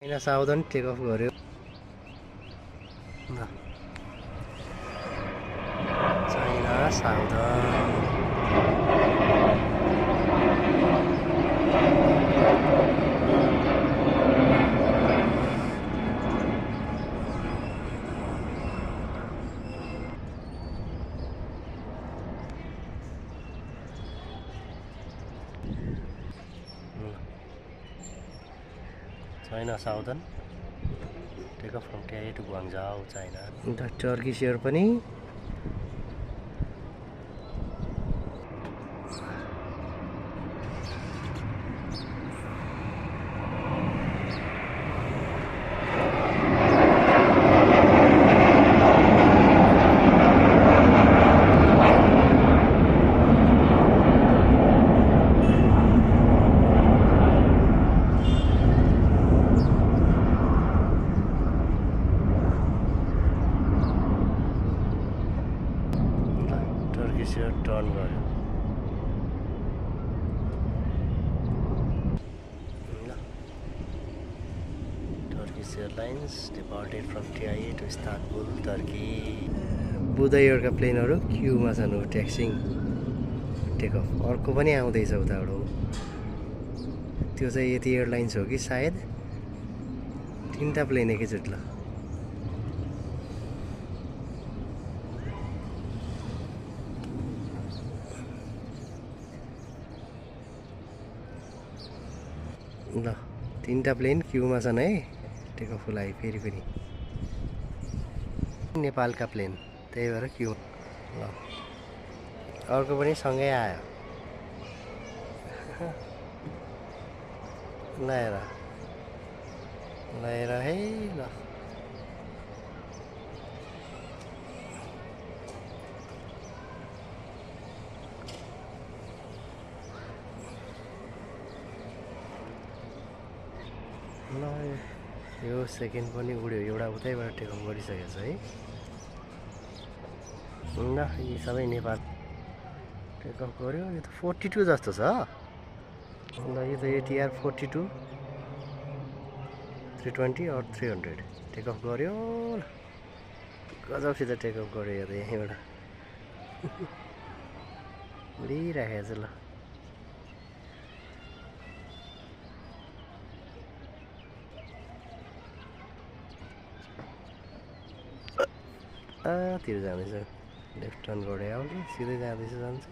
China southern take off गर्यो। China southern China Southern take off from Taipei to Guangzhou, China. The Turkish Air पनि turn गर्यो। Turkish Airlines departed from TIA to Istanbul, Turkey. बुधा एयरका प्लेनहरु क्यूमा छन् taxing take off. अर्को पनि आउँदैछ उताबाट। त्यो चाहिँ यति एयरलाइन्स हो कि सायद तीनटा प्लेन एकैचोटि ल। ल तीनटा प्लेन क्यूमा छन् है टेक अफको लागि। फेरि नेपालका प्लेन त्यही भएर क्यू। ल अर्को पनि सँगै आयो। लिएर है ल। ल यो सेकेन्ड पनि उड्यो। एउटा उतैबाट टेक अफ गरिसकेको छ है। ल यी सबै नेपाल टेक अफ गर्यो। यो त 42 जस्तो छ। ल यो त ATR 42 320 और 300 टेक अफ गर्यो। गजबसित टेक अफ गर्यो यो त यहीँबाट। उडिराखेको छ ल। तिर जाँदैछ। लेफ्ट टर्न गरे आउँछ सिधै जाँदैछ जान्छ।